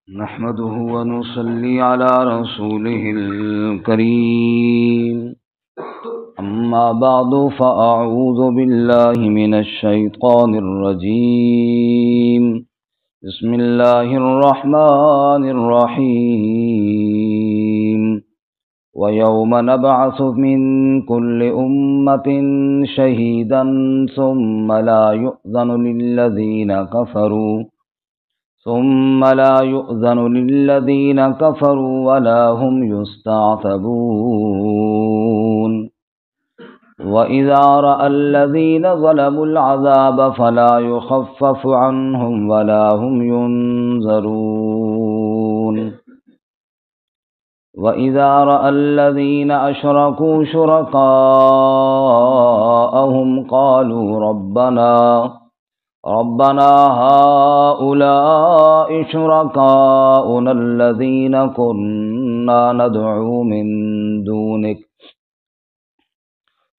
نحمده ونصلي على رسوله الكريم. أما بعد فأعوذ بالله من الشيطان الرجيم. بسم الله الرحمن الرحيم. ويوم نبعث من كل أمة شهيدا ثم لا يؤذن للذين كفروا ولا هم يستعتبون. وإذا رأى الذين ظلموا العذاب فلا يخفف عنهم ولا هم ينظرون. وإذا رأى الذين أشركوا شركاءهم قالوا ربنا هؤلاء شركاؤنا الذين كنا ندعو من دونك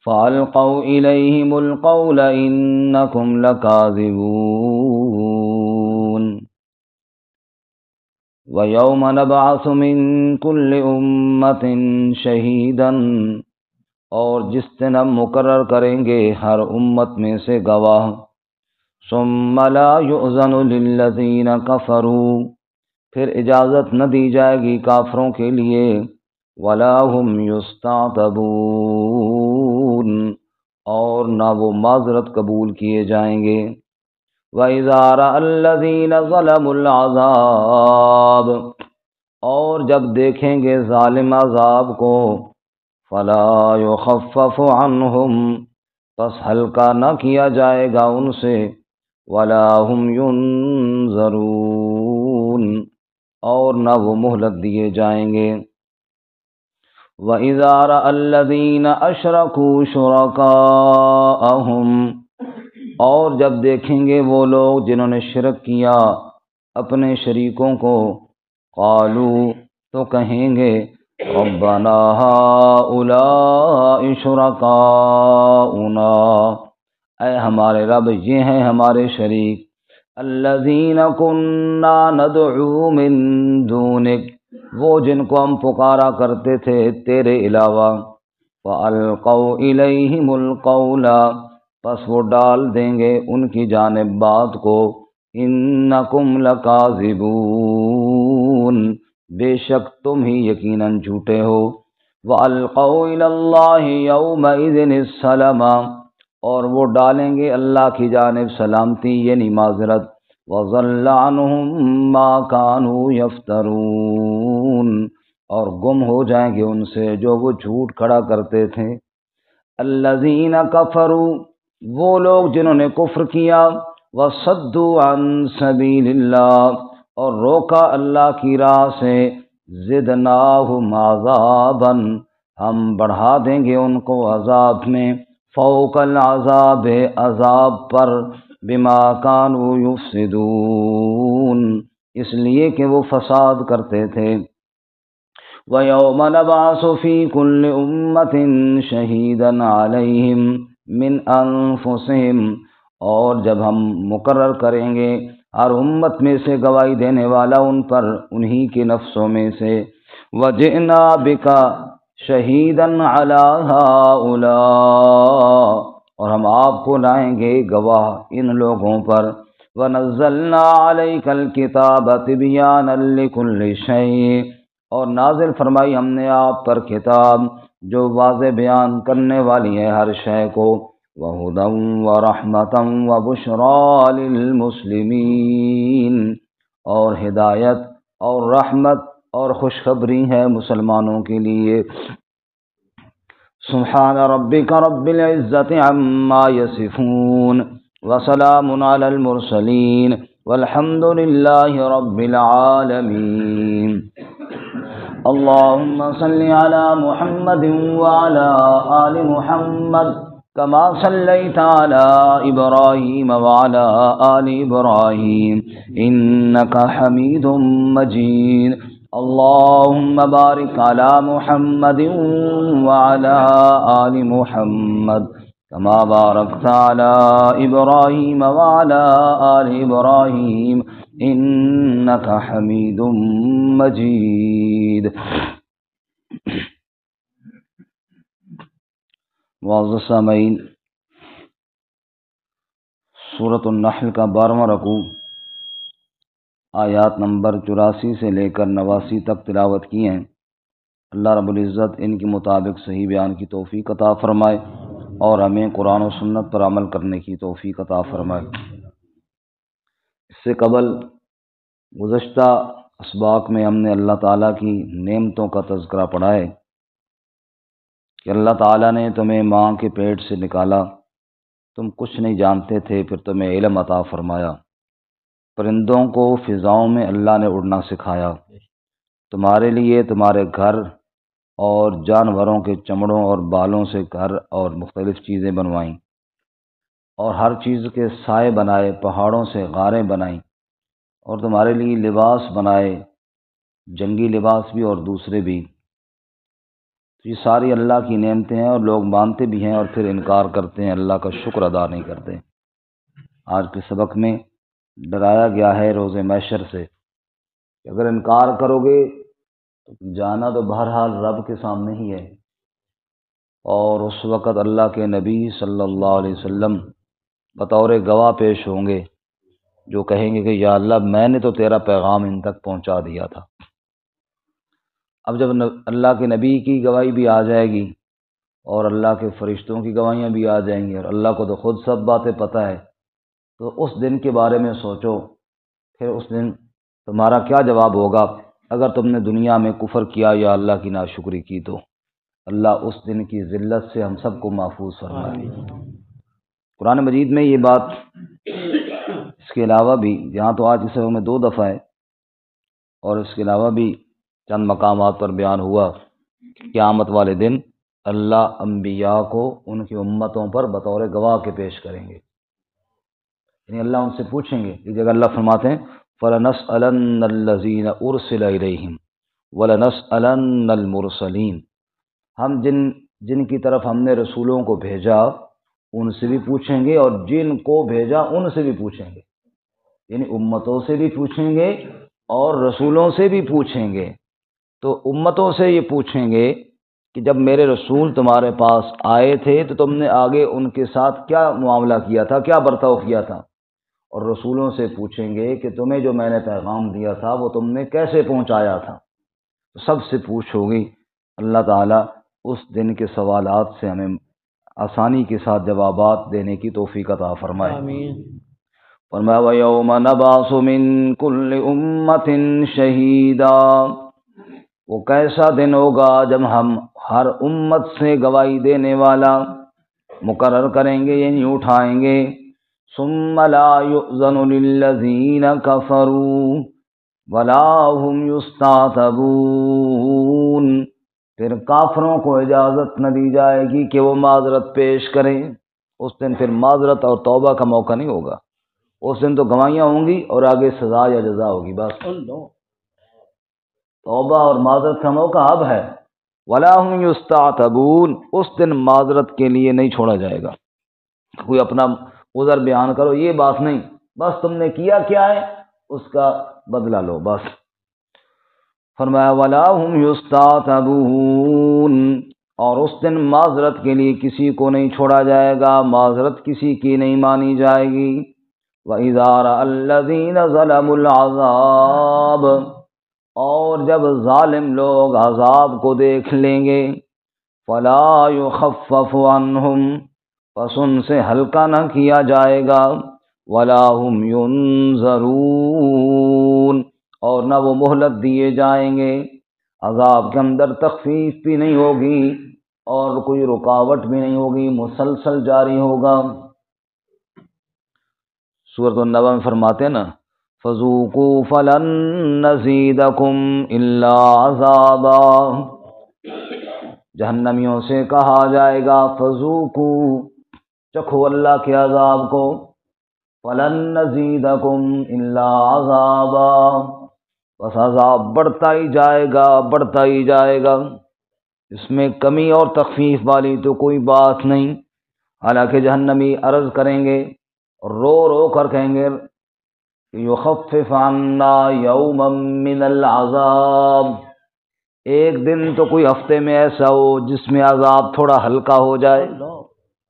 فألقوا إليهم القول إنكم لكاذبون. ويوم نبعث من كل أمة شهيدا، اور جس دن ہم مقرر کریں گے ہر امت میں سے گواہ. ثم لا يؤذن للذین کفروا، پھر اجازت نہ دی جائے گی کافروں کے لیے. ولا هم يستعتبون، اور نہ وہ معذرت قبول کیے جائیں گے. وَإِذَا رَأَى الَّذِينَ ظَلَمُوا الْعَذَابَ، اور جب دیکھیں گے ظالم عذاب کو. فَلَا يُخَفَّفُ عَنْهُمْ، پس ہلکا نہ کیا جائے گا ان سے. وَلَا هُمْ يُنظَرُونَ، اور نہ وہ مہلت دیے جائیں گے. وَإِذَا رَأَى الَّذِينَ أَشْرَكُوا شُرَكَاءَهُمْ، اور جب دیکھیں گے وہ لوگ جنہوں نے شرک کیا اپنے شریکوں کو. قالوا، تو کہیں گے ربنا هؤلاء شرکاؤنا، اے ہمارے رب یہ ہیں ہمارے شریک. الذین کنا ندعو من دونک، وہ جن کو ہم پکارا کرتے تھے تیرے علاوہ. فَأَلْقَوْا إِلَيْهِمُ الْقَوْلَ، پس وہ ڈال دیں گے ان کی جانب بات کو. اِنَّكُمْ لَكَاذِبُونَ، بے شک تم ہی یقیناً جھوٹے ہو. وَأَلْقَوْا إِلَى اللَّهِ يَوْمَئِذٍ السَّلَامَ، اور وہ ڈالیں گے اللہ کی جانب سلامتی یعنی معذرت. وَضَلَّ عَنْهُمْ مَا كَانُوا يَفْتَرُونَ، اور گم ہو جائیں گے ان سے جو وہ جھوٹ کھڑا کرتے تھے. الَّذِينَ كَفَرُوا، وہ لوگ جنہوں نے کفر کیا. وَصَدُّوا عَن سَبِيلِ اللَّهِ، اور روکا اللہ کی راہ سے. زِدْنَاهُمْ عَذَابًا، ہم بڑھا دیں گے ان کو عذاب میں. فوق العذاب، عذاب پر. بما كانوا يفسدون، اس لیے کہ وہ فساد کرتے تھے. وَيَوْمَ نَبْعَثُ فِي كُلِّ أُمَّةٍ شَهِيدًا عَلَيْهِمْ مِنْ أَنفُسِهِمْ، اور جب ہم مقرر کریں گے ہر امت میں سے گواہی دینے والا ان پر انہی کے نفسوں میں سے. وَجِئْنَا بِكَ شَهِيدًا عَلَى هَؤُلَاءِ، اور ہم آپ کو لائیں گے گواہ ان لوگوں پر. وَنَزَّلْنَا عَلَيْكَ الْكِتَابَ تِبْيَانًا لِكُلِّ شَيْءٍ، اور نازل فرمائی ہم نے آپ پر کتاب جو واضح بیان کرنے والی ہے ہر شے کو. وَهُدًى وَرَحْمَةً وَبُشْرَى لِلْمُسْلِمِينَ، اور ہدایت اور رحمت اور خوشخبری ہے مسلمانوں کے لیے. سبحان ربک رب العزة عما یصفون وسلام علی المرسلین والحمد للہ رب العالمین. اللهم صل على محمد وعلى آل محمد كما صليت على إبراهيم وعلى آل إبراهيم إنك حميد مجيد. اللهم بارك على محمد وعلى آل محمد كما باركت على إبراهيم وعلى آل إبراهيم إنك حميد مجيد۔ معزز سامعین، سورۃ النحل کا 12واں رکوع آیات نمبر 84 سے لے کر 89 تک تلاوت کی ہیں۔ اللہ رب العزت ان کے مطابق صحیح بیان کی توفیق عطا فرمائے اور ہمیں قرآن و سنت پر عمل کرنے کی توفیق عطا فرمائے۔ اس سے قبل گزشتہ اسباق میں ہم نے اللہ تعالیٰ کی نعمتوں کا تذکرہ پڑھا ہے کہ اللہ تعالیٰ نے تمہیں ماں کے پیٹ سے نکالا، تم کچھ نہیں جانتے تھے، پھر تمہیں علم عطا فرمایا، پرندوں کو فضاؤں میں اللہ نے اڑنا سکھایا، تمہارے لیے تمہارے گھر اور جانوروں کے چمڑوں اور بالوں سے گھر اور مختلف چیزیں بنوائیں، اور ہر چیز کے سائے بنائے، پہاڑوں سے غاریں بنائیں، اور تمہارے لیے لباس بنائے، جنگی لباس بھی اور دوسرے بھی۔ یہ ساری اللہ کی نعمتیں ہیں، اور لوگ مانتے بھی ہیں اور پھر انکار کرتے ہیں، اللہ کا شکر ادا نہیں کرتے۔ آج کے سبق میں ڈرایا گیا ہے روز محشر سے کہ اگر انکار کرو گے تو جانا تو بہرحال رب کے سامنے ہی ہے، اور اس وقت اللہ کے نبی صلی اللہ علیہ وسلم بطور گواہ پیش ہوں گے، جو کہیں گے کہ یا اللہ میں نے تو تیرا پیغام ان تک پہنچا دیا تھا۔ اب جب اللہ کے نبی کی گواہی بھی آ جائے گی اور اللہ کے فرشتوں کی گواہیاں بھی آ جائیں گی، اور اللہ کو تو خود سب باتیں پتہ ہے، تو اس دن کے بارے میں سوچو، پھر اس دن تمہارا کیا جواب ہوگا اگر تم نے دنیا میں کفر کیا یا اللہ کی ناشکری کی تو۔ اللہ اس دن کی ذلت سے ہم سب کو محفوظ فرمائے۔ قرآن مجید میں یہ بات اس کے علاوہ بھی، یہاں تو آج اس میں 2 دفعہ ہے، اور اس کے علاوہ بھی چند مقامات پر بیان ہوا کہ قیامت والے دن اللہ انبیاء کو ان کی امتوں پر بطور گواہ کے پیش کریں گے، یعنی اللہ ان سے پوچھیں گے۔ اس جگہ اللہ فرماتے ہیں فَلَنَسْأَلَنَّ الَّذِينَ أُرْسِلَ إِلَيْهِمْ وَلَنَسْأَلَنَّ الْمُرْسَلِينَ، ہم جن کی طرف ہم نے رسولوں کو بھیجا ان سے بھی پوچھیں گے، اور جن کو بھیجا ان سے بھی پوچھیں گے، یعنی امتوں سے بھی پوچھیں گے اور رسولوں سے بھی پوچھیں گے۔ تو امتوں سے یہ پوچھیں گے کہ جب میرے رسول تمہارے پاس آئے تھے تو تم نے آگے ان کے ساتھ کیا معاملہ کیا تھا، کیا برتاؤ کیا تھا، اور رسولوں سے پوچھیں گے کہ تمہیں جو میں نے پیغام دیا تھا وہ تم نے کیسے پہنچایا تھا۔ تو سب سے پوچھ ہوگی۔ اللہ تعالیٰ اس دن کے سوالات سے ہمیں آسانی کے ساتھ جوابات دینے کی توفیق عطا فرمائے۔ آمین۔ فرمایا وَيَوْمَ نَبْعَثُ مِن كُلِّ أُمَّةٍ شَهِيدًا، وہ کیسا دن ہوگا جب ہم ہر امت سے گواہی دینے والا مقرر کریں گے، یعنی اٹھائیں گے۔ ثم لا يؤذن للذین کفروا ولا هم يستعتبون، پھر کافروں کو اجازت نہ دی جائے گی کہ وہ معذرت پیش کریں۔ اس دن پھر معذرت اور توبہ کا موقع نہیں ہوگا، اس دن تو گواہیاں ہوں گی اور آگے سزا یا جزا ہوگی، بس۔ توبہ اور معذرت کا موقع اب ہے۔ ولا هم یستعتبون، اس دن معذرت کے لیے نہیں چھوڑا جائے گا، کوئی اپنا عذر بیان کرو، یہ بات نہیں، بس تم نے کیا کیا ہے اس کا بدلہ لو، بس۔ فرمایا ولا هم یستعتبون، اور اس دن معذرت کے لیے کسی کو نہیں چھوڑا جائے گا، معذرت کسی کی نہیں مانی جائے گی۔ وَإِذَا رَأَى الَّذِينَ ظَلَمُوا الْعَذَابَ، اور جب ظالم لوگ عذاب کو دیکھ لیں گے، فَلَا يُخَفَّفُ عَنْهُمْ، پس ان سے ہلکا نہ کیا جائے گا، وَلَا هُمْ يُنظَرُونَ، اور نہ وہ مہلت دیے جائیں گے، عذاب کے اندر تخفیف بھی نہیں ہوگی اور کوئی رکاوٹ بھی نہیں ہوگی، مسلسل جاری ہوگا۔ سورۃ النبأ میں فرماتے ہیں نا فَذُوقُوا فَلَن نَّزِيدَكُمْ إِلَّا عَذَابًا، جہنمیوں سے کہا جائے گا فَذُوقُوا، چکھو اللہ کے عذاب کو، فَلَن نَّزِيدَكُمْ إِلَّا عَذَابًا، بس عذاب بڑھتا ہی جائے گا، بڑھتا ہی جائے گا، اس میں کمی اور تخفیف والی تو کوئی بات نہیں۔ حالانکہ جہنمی عرض کریں گے اور رو رو کر کہیں گے یخفف عنا یوما من العذاب، ایک دن تو کوئی ہفتے میں ایسا ہو جس میں عذاب تھوڑا ہلکا ہو جائے،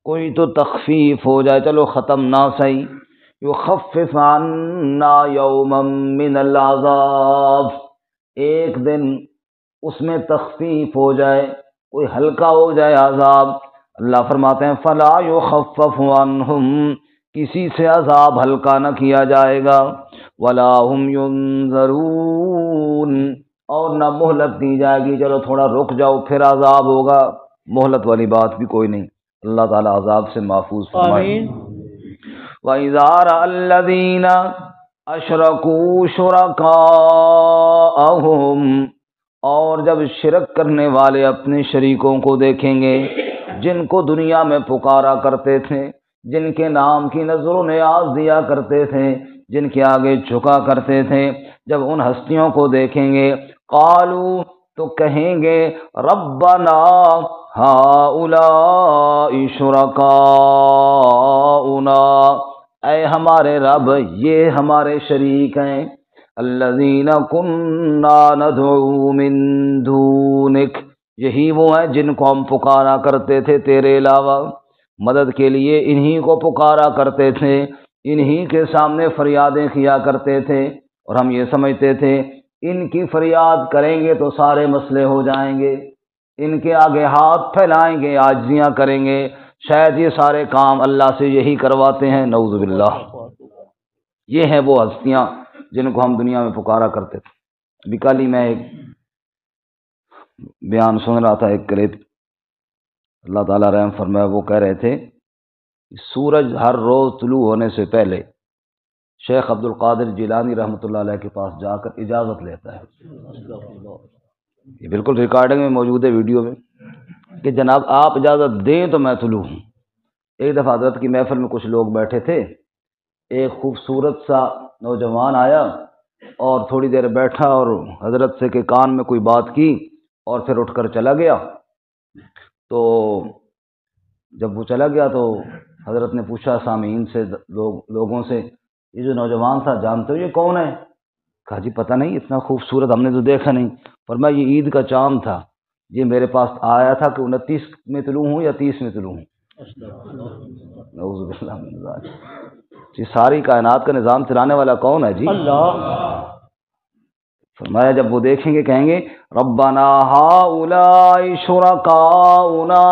کوئی تو تخفیف ہو جائے، چلو ختم نہ صحیح، یخفف عنا یوما من العذاب، ایک دن اس میں تخفیف ہو جائے، کوئی ہلکا ہو جائے عذاب۔ اللہ فرماتے ہیں فلا یخفف عنہم، کسی سے عذاب ہلکا نہ کیا جائے گا، ولا هم ینظرون، اور نہ مہلت دی جائے گی، چلو تھوڑا رک جاؤ پھر عذاب ہوگا، مہلت والی بات بھی کوئی نہیں۔ اللہ تعالی عذاب سے محفوظ فرمائے۔ آمین۔ وَإِذَا رَأَى الَّذِينَ أَشْرَكُوا شُرَكَاءَهُمْ، اور جب شرک کرنے والے اپنے شریکوں کو دیکھیں گے، جن کو دنیا میں پکارا کرتے تھے، جن کے نام کی نظر و نیاز دیا کرتے تھے، جن کے آگے جھکا کرتے تھے، جب ان ہستیوں کو دیکھیں گے، قالوا، تو کہیں گے ربنا ہؤلاء شرکاؤنا، اے ہمارے رب یہ ہمارے شریک ہیں، الذین کنا ندعو من دونک، یہی وہ ہیں جن کو ہم پکارا کرتے تھے تیرے علاوہ، مدد کے لیے انہی کو پکارا کرتے تھے، انہی کے سامنے فریادیں کیا کرتے تھے، اور ہم یہ سمجھتے تھے ان کی فریاد کریں گے تو سارے مسئلے ہو جائیں گے، ان کے آگے ہاتھ پھیلائیں گے، عاجزیاں کریں گے، شاید یہ سارے کام اللہ سے یہی کرواتے ہیں، نعوذ باللہ۔ یہ ہیں وہ ہستیاں جن کو ہم دنیا میں پکارا کرتے تھے۔ ابھی کل ہی میں ایک بیان سن رہا تھا، ایک کلپ، اللہ تعالیٰ رحم فرمائے، وہ کہہ رہے تھے سورج ہر روز طلوع ہونے سے پہلے شیخ عبد القادر جیلانی رحمۃ اللہ علیہ کے پاس جا کر اجازت لیتا ہے، یہ بالکل ریکارڈنگ میں موجود ہے، ویڈیو میں، کہ جناب آپ اجازت دیں تو میں طلوع ہوں۔ ایک دفعہ حضرت کی محفل میں کچھ لوگ بیٹھے تھے، ایک خوبصورت سا نوجوان آیا اور تھوڑی دیر بیٹھا اور حضرت سے کے کان میں کوئی بات کی اور پھر اٹھ کر چلا گیا۔ تو جب وہ چلا گیا تو حضرت نے پوچھا سامعین سے، لوگوں سے، یہ جو نوجوان تھا جانتے ہو یہ کون ہے؟ کہا جی پتہ نہیں، اتنا خوبصورت ہم نے تو دیکھا نہیں۔ فرمایا یہ عید کا چاند تھا، یہ میرے پاس آیا تھا کہ 29 میں طلوع ہوں یا 30 میں طلوع ہوں۔ نعوذ باللہ من ذالک۔ یہ ساری کائنات کا نظام چلانے والا کون ہے جی؟ اللہ۔ فرمایا جب وہ دیکھیں گے کہیں گے ربنا ہؤلاء شرکاؤنا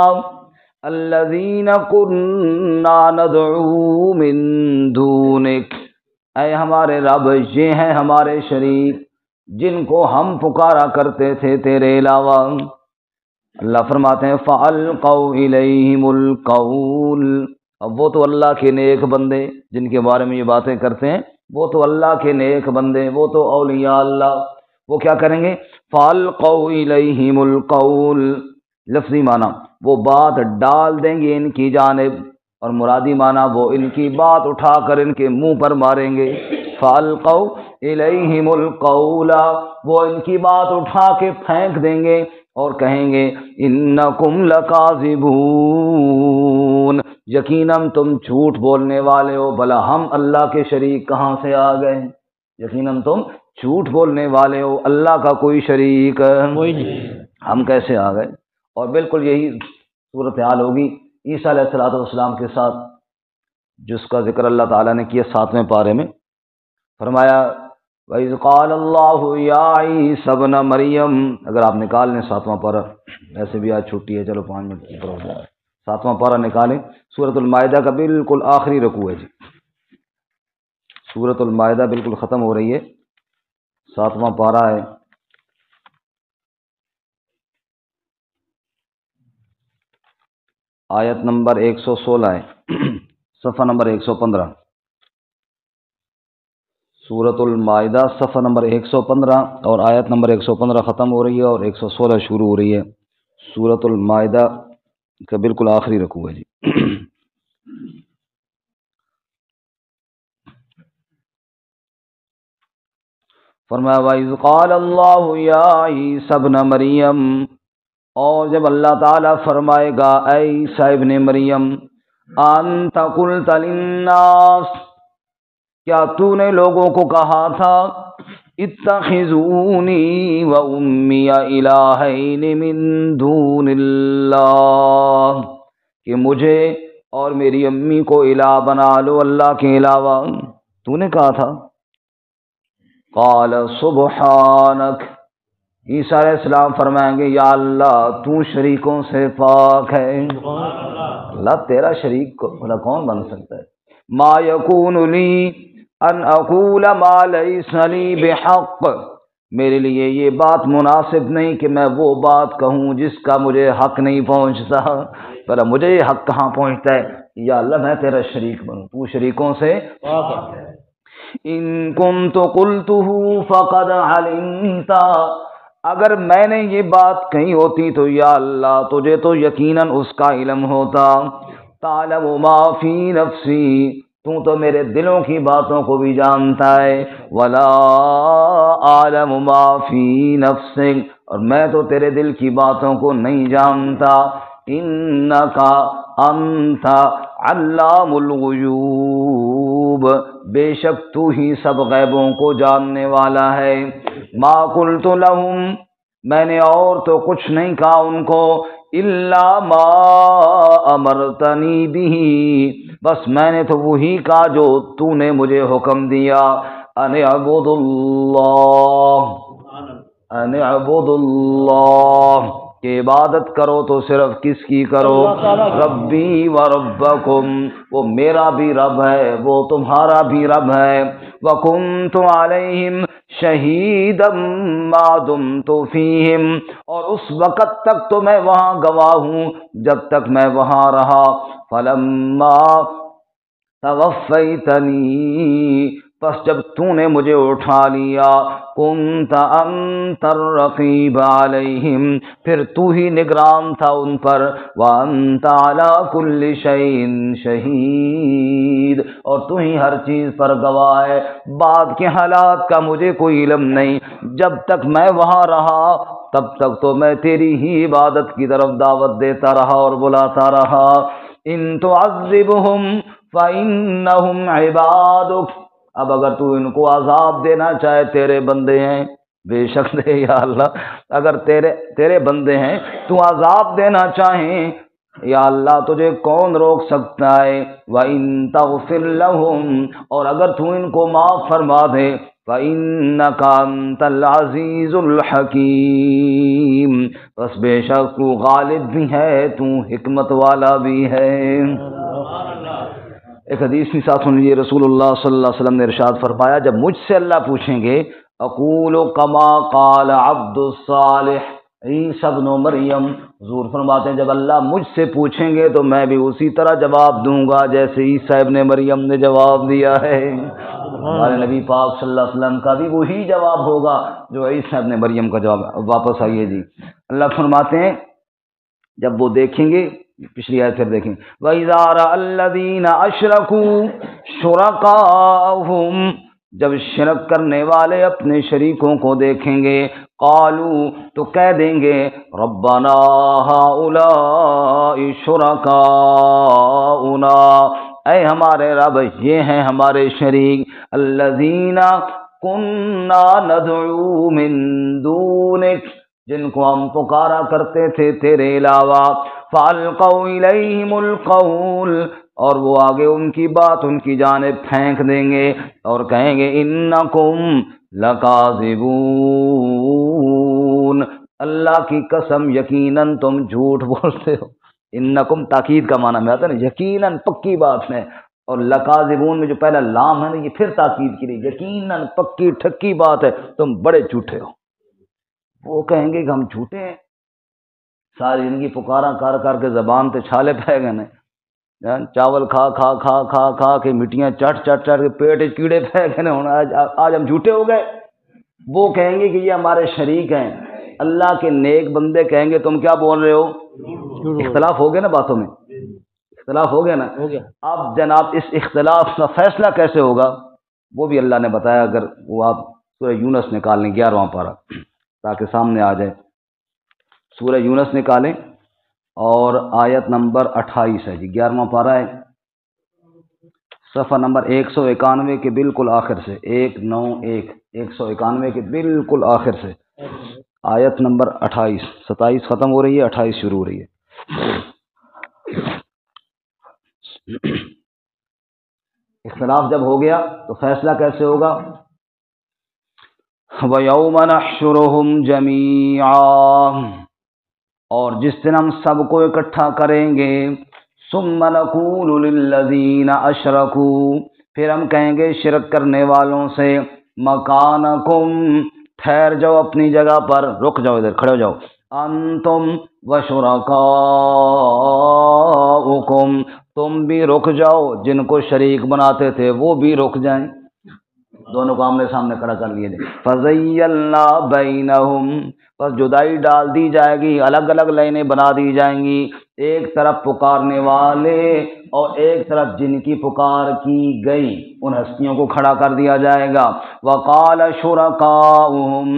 الذین کنا ندعو من دونک، اے ہمارے رب یہ ہیں ہمارے شریک جن کو ہم پکارا کرتے تھے تیرے علاوہ۔ اللہ فرماتے ہیں فَأَلْقَوْا إِلَيْهِمُ الْقَوْلَ، اب وہ تو اللہ کے نیک بندے جن کے بارے میں یہ باتیں کرتے ہیں، وہ تو اللہ کے نیک بندے، وہ تو اولیاء اللہ، وہ کیا کریں گے؟ فَأَلْقَوْا إِلَيْهِمُ الْقَوْلَ، لفظی معنی وہ بات ڈال دیں گے ان کی جانب، اور مرادی معنی وہ ان کی بات اٹھا کر ان کے منہ پر ماریں گے۔ فَأَلْقَوْا إِلَيْهِمُ الْقَوْلَ، وہ ان کی بات اٹھا کے پھینک دیں گے اور کہیں گے اِنَّكُمْ لَكَاذِبُونَ، یقیناً تم جھوٹ بولنے والے ہو، بھلا ہم اللہ کے شریک کہاں سے آ گئے؟ یقیناً تم جھوٹ بولنے والے ہو، اللہ کا کوئی شریک کوئی نہیں، ہم کیسے آ گئے؟ اور بالکل یہی صورتحال ہوگی عیسیٰ علیہ السلام کے ساتھ، جس کا ذکر اللہ تعالیٰ نے کیا 7ویں پارے میں، فرمایا وَإِذْ قَالَ اللَّهُ يَا عِيسَى ابْنَ مَرْيَمَ، اگر آپ نکال لیں 7واں پارہ، ایسے بھی آج چھٹی ہے، چلو 5 منٹ کی طرف 7واں پارہ نکالیں، سورۃ المائدہ کا بالکل آخری رکوع ہے جی، سورۃ المائدہ بالکل ختم ہو رہی ہے، 7واں پارہ ہے، آیت نمبر 116 ہے، صفحہ نمبر 115، سورۃ المائدہ صفحہ نمبر 115 اور آیت نمبر 115 ختم ہو رہی ہے اور 116 شروع ہو رہی ہے، سورۃ المائدہ کا بالکل آخری رکوع ہے جی۔ فرمایا وَإِذْ قَالَ اللَّهُ يَا عِيسَى ابْنَ مَرْيَمَ، اور جب اللہ تعالیٰ فرمائے گا اے عیسیٰ ابن مریم، أَنْتَ قُلْتَ لِلنَّاسِ، کیا تو نے لوگوں کو کہا تھا اتخذونی و امی الہین من دون اللہ، کہ مجھے اور میری امی کو الہ بنا لو اللہ کے علاوہ، تو نے کہا تھا؟ قال سبحانک، عیسیٰ علیہ السلام فرمائیں گے یا اللہ تو شریکوں سے پاک ہے، اللہ تیرا شریک بھلا کون بن سکتا ہے؟ ما یکون لی ان اقول ما لیس لی بحق، میرے لیے یہ بات مناسب نہیں کہ میں وہ بات کہوں جس کا مجھے حق نہیں پہنچتا، بھلا مجھے یہ حق کہاں پہنچتا ہے؟ یا اللہ میں تیرا شریک بنوں، تو شریکوں سے پاک ہے۔ ان کنت قلتہ فقد علمت، اگر میں نے یہ بات کہی ہوتی تو یا اللہ تجھے تو یقیناً اس کا علم ہوتا، تعلم ما فی نفسی، تو میرے دلوں کی باتوں کو بھی جانتا ہے، ولا اعلم ما فی نفسک، اور میں تو تیرے دل کی باتوں کو نہیں جانتا، انک انت علام الغیوب، بے شک تو ہی سب غیبوں کو جاننے والا ہے۔ ما قلت لہم، میں نے اور تو کچھ نہیں کہا ان کو، الا ما امرتنی بہ، بس میں نے تو وہی کہا جو تو نے مجھے حکم دیا، ان اعبد اللہ، ان اعبد اللہ، کہ عبادت کرو تو صرف کس کی کرو؟ ربی و ربکم، وہ میرا بھی رب ہے وہ تمہارا بھی رب ہے، وکنت علیہم شہیدا ما دمت فیہم، اور اس وقت تک تو میں وہاں گواہ ہوں جب تک میں وہاں رہا، فلما توفیتنی، پس جب تو نے مجھے اٹھا لیا، کنت انت الرقیب علیہم، پھر تو ہی نگران تھا ان پر، وانت علی کل شیء شہید، اور تو ہی ہر چیز پر گواہ ہے، بعد کے حالات کا مجھے کوئی علم نہیں، جب تک میں وہاں رہا تب تک تو میں تیری ہی عبادت کی طرف دعوت دیتا رہا اور بلاتا رہا، ان تعذبہم فإنہم عبادک، اب اگر تو ان کو عذاب دینا چاہے تیرے بندے ہیں، بے شک دے یا اللہ، اگر تیرے بندے ہیں تو عذاب دینا چاہیں یا اللہ تجھے کون روک سکتا ہے، وَإِن تَغْفِرْ لَهُمْ، اور اگر تو ان کو معاف فرما دے، فَإِنَّكَ أَنْتَ الْعَزِيزُ الْحَكِيمُ، بس بے شک تو غالب بھی ہے تو حکمت والا بھی ہے۔ ایک حدیث کے ساتھ سنیے، رسول اللہ صلی اللہ علیہ وسلم نے ارشاد فرمایا، جب مجھ سے اللہ پوچھیں گے اقول کما قال عبد الصالح عیسی ابن مریم، حضور فرماتے ہیں جب اللہ مجھ سے پوچھیں گے تو میں بھی اسی طرح جواب دوں گا جیسے عیسی ابن مریم نے جواب دیا ہے۔ ہمارے نبی پاک صلی اللہ علیہ وسلم کا بھی وہی جواب ہوگا جو عیسی ابن مریم کا جواب۔ واپس آئیے جی، اللہ فرماتے ہیں جب وہ دیکھیں گے، پچھلی آیت پھر دیکھیں، وَإِذَا رَأَى الَّذِينَ أَشْرَكُوا شُرَكَاءَهُمْ، جب شرک کرنے والے اپنے شریکوں کو دیکھیں گے، قالوا، تو کہہ دیں گے، ربنا هؤلاء شرکاؤنا، اے ہمارے رب یہ ہیں ہمارے شریک، الذین کنا ندعو من دونک، جن کو ہم پکارا کرتے تھے تیرے علاوہ، فَأَلْقَوْا إِلَيْهِمُ الْقَوْلَ، اور وہ آگے ان کی بات ان کی جانب پھینک دیں گے اور کہیں گے اِنَّكُمْ لَكَاذِبُونَ، اللہ کی قسم یقیناً تم جھوٹ بولتے ہو۔ اِنَّكُمْ تاکید کا معنی میں آتا ہے نا، یقیناً پکی بات ہے، اور لَكَاذِبُونَ میں جو پہلا لام ہے نا، یہ پھر تاکید کی رہی، یقیناً پکی ٹھکی بات ہے، تم بڑے جھوٹے ہو۔ وہ کہیں گے کہ ہم جھوٹے ہیں، ساری زندگی پکارا کر کر کے زبان تے چھالے پہ گئے نے، چاول کھا کھا کھا کھا کھا کے مٹیاں چٹ چٹ چٹ کے پیٹ کیڑے پہ گئے نے، آج ہم جھوٹے ہو گئے۔ وہ کہیں گے کہ یہ ہمارے شریک ہیں، اللہ کے نیک بندے کہیں گے تم کیا بول رہے ہو؟ اختلاف ہو گیا نا، باتوں میں اختلاف ہو گیا نا۔ اب جناب اس اختلاف کا فیصلہ کیسے ہوگا وہ بھی اللہ نے بتایا، اگر وہ آپ سورہ یونس نکال لیں 11واں پارہ تاکہ سامنے آ جائے، سورہ یونس نکالیں اور آیت نمبر 28 ہے جی، 11واں پارہ ہے، صفحہ نمبر 191 کے بالکل آخر سے، 191 کے بالکل آخر سے، آیت نمبر 28، 27 ختم ہو رہی ہے، 28 شروع ہو رہی ہے۔ اختلاف جب ہو گیا تو فیصلہ کیسے ہوگا؟ وَيَوْمَ نَحْشُرُهُمْ جَمِيعًا، اور جس دن ہم سب کو اکٹھا کریں گے، ثُمَّ نَقُولُ لِلَّذِينَ أَشْرَكُوا، پھر ہم کہیں گے شرک کرنے والوں سے، مَكَانَكُمْ، ٹھہر جاؤ اپنی جگہ پر، رک جاؤ، ادھر کھڑے ہو جاؤ، أَنْتُمْ وَشُرَكَاؤُكُمْ، تم بھی رک جاؤ، جن کو شریک بناتے تھے وہ بھی رک جائیں، دونوں کو آمنے سامنے کھڑا کر لیے جائے۔ فَزَيَّلْنَا بَيْنَهُمْ، پس جدائی ڈال دی جائے گی، الگ الگ لائنیں بنا دی جائیں گی، ایک طرف پکارنے والے اور ایک طرف جن کی پکار کی گئی، ان ہستیوں کو کھڑا کر دیا جائے گا۔ وَقَالَ شُرَكَاؤُهُمْ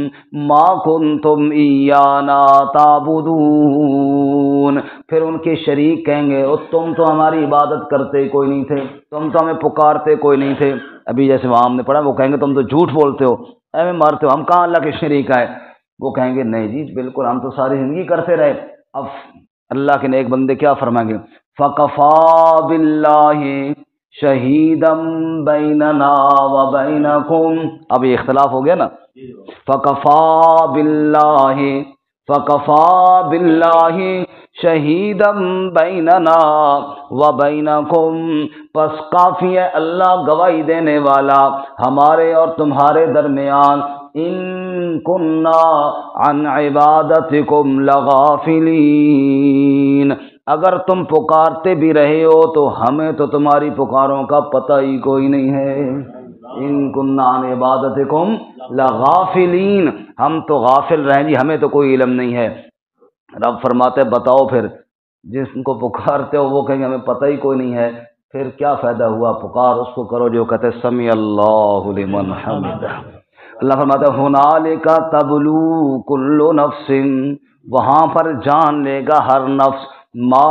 مَا كُنْتُمْ إِيَّانَا تَعْبُدُونَ، پھر ان کے شریک کہیں گے تم تو ہماری عبادت کرتے کوئی نہیں تھے، تم تو ہمیں پکارتے کوئی نہیں تھے۔ ابھی جیسے وہاں ہم نے پڑھا، وہ کہیں گے تم تو جھوٹ بولتے ہو، ایویں مارتے ہو، ہم کہاں اللہ کے شریک آئے؟ وہ کہیں گے نہیں جی بالکل، ہم تو ساری زندگی کرتے رہے۔ اب اللہ کے نیک بندے کیا فرمائیں گے؟ فَكَفَىٰ بِاللَّهِ شَهِيدًا بَيْنَنَا وَبَيْنَكُمْ، اب یہ اختلاف ہو گیا نا، فَكَفَىٰ بِاللَّهِ شَهِيدًا بَيْنَنَا وَبَيْنَكُمْ، پس کافی ہے اللہ گواہی دینے والا ہمارے اور تمہارے درمیان، ان کننا عن عبادتکم لغافلین، اگر تم پکارتے بھی رہے ہو تو ہمیں تو تمہاری پکاروں کا پتہ ہی کوئی نہیں ہے، ان کننا عن عبادتکم لغافلین، ہم تو غافل رہیں جی، ہمیں تو کوئی علم نہیں ہے۔ رب فرماتے بتاؤ پھر جس کو پکارتے ہو وہ کہیں گے ہمیں پتہ ہی کوئی نہیں ہے، پھر کیا فائدہ ہوا؟ پکار اس کو کرو جو کہتے سمیع اللہ لمن حمدہ۔ اللہ فرماتا ہے ہنالک تبلو کل نفس، وہاں پر جان لے گا ہر نفس، ما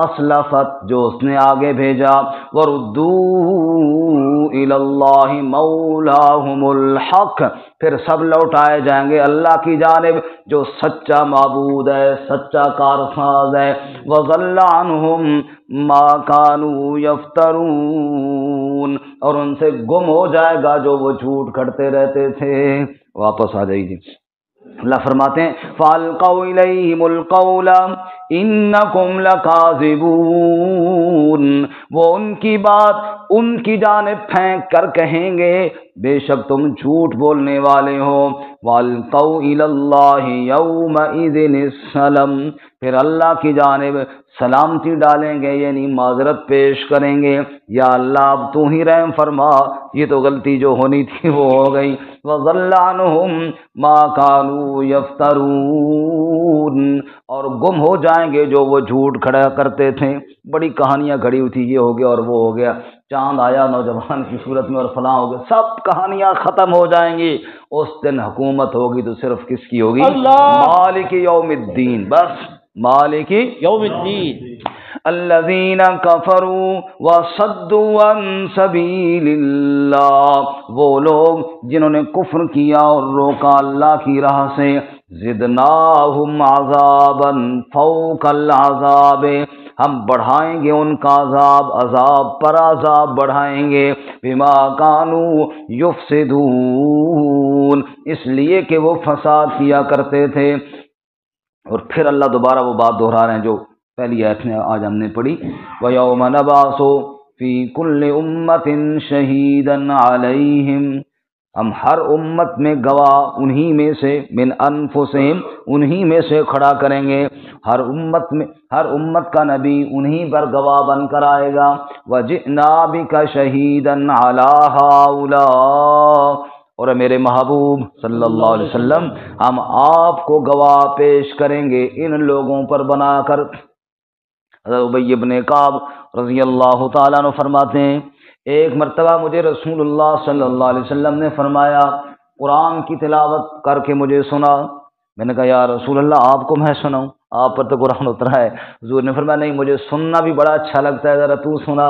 اسلفت، جو اس نے آگے بھیجا، وردوا الی اللہ مولاہم الحق، پھر سب لوٹائے جائیں گے اللہ کی جانب جو سچا معبود ہے، سچا کارساز ہے، وضل عنہم ما کانوا یفترون، اور ان سے گم ہو جائے گا جو وہ جھوٹ کھڑتے رہتے تھے۔ واپس آ جائیے۔ اللہ فرماتے ہیں فَأَلْقَوْا إِلَيْهِمُ الْقَوْلَ إِنَّكُمْ لَكَاذِبُونَ، وہ ان کی بات ان کی جانب پھینک کر کہیں گے بے شک تم جھوٹ بولنے والے ہو۔ وَأَلْقَوْا إِلَى اللَّهِ يَوْمَئِذٍ السَّلَامَ، پھر اللہ کی جانب سلامتی ڈالیں گے، یعنی معذرت پیش کریں گے، یا اللہ اب تو ہی رحم فرما، یہ تو غلطی جو ہونی تھی وہ ہو گئی۔ وَضَلَّ عَنْهُمْ مَا كَانُوا يَفْتَرُونَ، اور گم ہو جائیں گے جو وہ جھوٹ کھڑا کرتے تھے، بڑی کہانیاں گھڑی ہوئی تھی، یہ ہو گیا اور وہ ہو گیا، چاند آیا نوجوان کی صورت میں اور فلاں ہو گیا، سب کہانیاں ختم ہو جائیں گی۔ اس دن حکومت ہوگی تو صرف کس کی ہوگی؟ مالک یوم الدین، بس مالک یوم الدین۔ الذین کفروا وصدوا عن سبیل اللہ، وہ لوگ جنہوں نے کفر کیا اور روکا اللہ کی راہ سے، زدناہم عذابا فوق العذاب، ہم بڑھائیں گے ان کا عذاب، عذاب پر عذاب بڑھائیں گے، بما کانوا یفسدون، اس لیے کہ وہ فساد کیا کرتے تھے۔ اور پھر اللہ دوبارہ وہ بات دہرا رہے ہیں جو پہلی آیت میں آج ہم نے پڑھی، وَيَوْمَ نَبْعَثُ فِي كُلِّ أُمَّةٍ شَهِيدًا عَلَيْهِمْ، ہم ہر امت میں گواہ انہی میں سے، من انفسہم، انہی میں سے کھڑا کریں گے، ہر امت کا نبی انہی پر گواہ بن کر آئے گا۔ وَجِئْنَا بِكَ شَهِيدًا عَلَى هَؤُلَاءِ، اور میرے محبوب صلی اللہ علیہ وسلم ہم آپ کو گواہ پیش کریں گے ان لوگوں پر بنا کر۔ حضرت ابی بن کعب رضی اللہ تعالیٰ عنہ فرماتے ہیں ایک مرتبہ مجھے رسول اللہ صلی اللہ علیہ وسلم نے فرمایا قرآن کی تلاوت کر کے مجھے سنا، میں نے کہا یا رسول اللہ آپ کو میں سناؤں، آپ پر تو قرآن اترا ہے۔ حضور نے فرمایا نہیں، مجھے سننا بھی بڑا اچھا لگتا ہے، ذرا تو سنا۔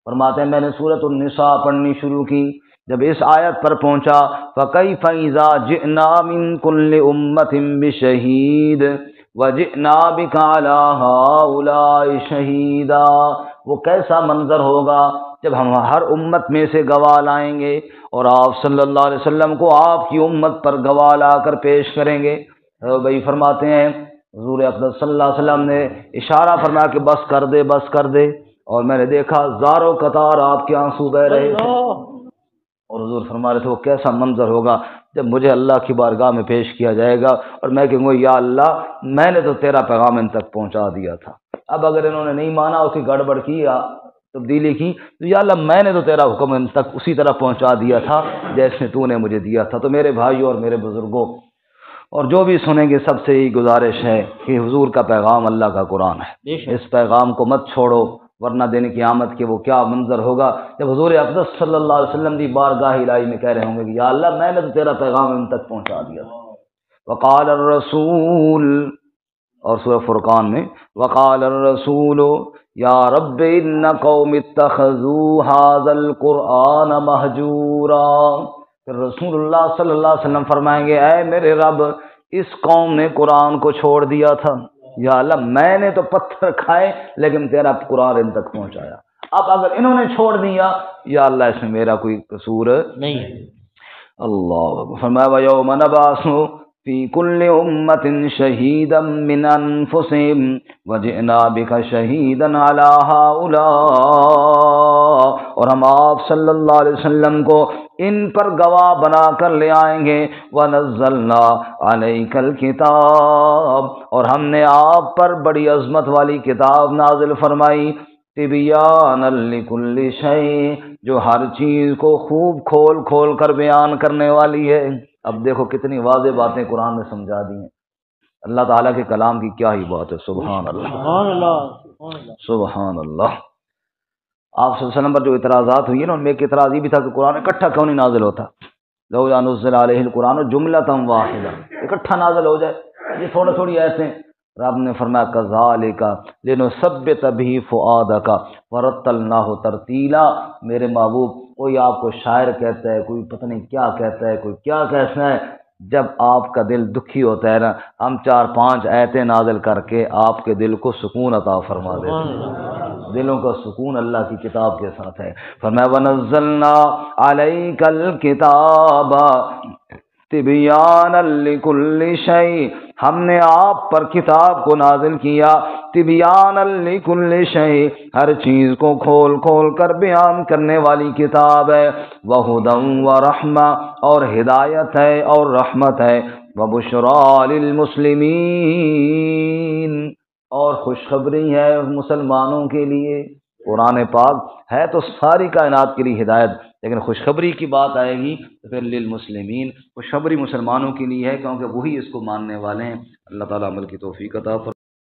فرماتے ہیں میں نے سورۃ النساء پڑھنی شروع کی، جب اس آیت پر پہنچا فَكَيْفَ إِذَا جِئْنَا مِن كُلِّ أُمَّةٍ بِشَهِيدٍ وَجِئْنَا بِكَ عَلَىٰ هَٰؤُلَاءِ شَهِيدًا، وہ کیسا منظر ہوگا جب ہم ہر امت میں سے گواہ لائیں گے اور آپ صلی اللہ علیہ وسلم کو آپ کی امت پر گواہ لا کر پیش کریں گے۔ بھائی فرماتے ہیں حضور اقدس صلی اللہ علیہ وسلم نے اشارہ فرمایا کہ بس کر دے بس کر دے، اور میں نے دیکھا زاروں قطار آپ کے آنسو بہ رہے تھے، اور حضور فرما رہے تھے وہ کیسا منظر ہوگا جب مجھے اللہ کی بارگاہ میں پیش کیا جائے گا اور میں کہوں گا یا اللہ میں نے تو تیرا پیغام ان تک پہنچا دیا تھا، اب اگر انہوں نے نہیں مانا، اس کی گڑبڑ کی یا تبدیلی کی، تو یا اللہ میں نے تو تیرا حکم ان تک اسی طرح پہنچا دیا تھا جیسے تو نے مجھے دیا تھا۔ تو میرے بھائیوں اور میرے بزرگوں اور جو بھی سنیں گے سب سے یہی گزارش ہے کہ حضور کا پیغام اللہ کا قرآن ہے، اس پیغام کو مت چھوڑو، ورنہ دن قیامت کے وہ کیا منظر ہوگا جب حضور اقدس صلی اللہ علیہ وسلم کی بارگاہ الہی میں کہہ رہے ہوں گے کہ یا اللہ میں نے تو تیرا پیغام ان تک پہنچا دیا تھا۔ وقال الرسول، اور سورہ فرقان میں وقال الرسول یا رب ان قوم اتخذوا هذا القرآن مہجورا، پھر رسول اللہ صلی اللہ علیہ وسلم فرمائیں گے اے میرے رب اس قوم نے قرآن کو چھوڑ دیا تھا، یا اللہ میں نے تو پتھر کھائے لیکن تیرا قرآن ان تک پہنچایا، اب اگر انہوں نے چھوڑ دیا یا اللہ اس میں میرا کوئی قصور نہیں ہے۔ اللہ فرمایا وَيَوْمَ نَبْعَثُ فِي كُلِّ أُمَّةٍ شَهِيدًا مِّنْ أَنفُسِهِمْ وَجِئْنَا بِكَ شَهِيدًا عَلَىٰ هَٰؤُلَاءِ، اور ہم آپ صلی اللہ علیہ وسلم کو ان پر گواہ بنا کر لے آئیں گے، وَنَزَّلْنَا عَلَيْكَ الْكِتَابَ، اور ہم نے آپ پر بڑی عظمت والی کتاب نازل فرمائی، تِبْيَانًا لِكُلِّ شَيْءٍ، جو ہر چیز کو خوب کھول کھول کر بیان کرنے والی ہے۔ اب دیکھو کتنی واضح باتیں قرآن نے سمجھا دی ہیں، اللہ تعالیٰ کے کلام کی کیا ہی بات ہے، سبحان اللہ سبحان اللہ سبحان اللہ۔ آپ صلی اللہ علیہ وسلم پر جو اعتراضات ہوئی ہیں نا، ان میں ایک اعتراض یہ بھی تھا کہ قرآن اکٹھا کیوں نہیں نازل ہوتا، لولا نزل علیہ القرآن جملۃ واحدہ، اکٹھا نازل ہو جائے، یہ تھوڑی تھوڑی ایسے۔ رب نے فرمایا کذالک لنثبت بہ فؤادک ورتلناہ ترتیلا، میرے محبوب کوئی آپ کو شاعر کہتا ہے، کوئی پتہ نہیں کیا کہتا ہے، کوئی کیا کہتا ہے، جب آپ کا دل دکھی ہوتا ہے نا، ہم 4-5 آیتیں نازل کر کے آپ کے دل کو سکون عطا فرما دیتے ہیں، دلوں کا سکون اللہ کی کتاب کے ساتھ ہے۔ فرمایا وَنَزَّلْنَا عَلَيْكَ الْكِتَابَ تِبْيَانًا لِكُلِّ شَيْءٍ، ہم نے آپ پر کتاب کو نازل کیا، تِبْيَانًا لِكُلِّ شَيْءٍ، ہر چیز کو کھول کھول کر بیان کرنے والی کتاب ہے، وَهُدًى وَرَحْمَةً، اور ہدایت ہے اور رحمت ہے، وَبُشْرَىٰ لِلْمُسْلِمِينَ، اور خوشخبری ہے مسلمانوں کے لیے۔ قرآن پاک ہے تو ساری کائنات کے لیے ہدایت، لیکن خوشخبری کی بات آئے گی تو پھر للمسلمین، خوشخبری مسلمانوں کے لیے ہے کیونکہ وہی اس کو ماننے والے ہیں۔ اللہ تعالیٰ عمل کی توفیق عطا فرمائے۔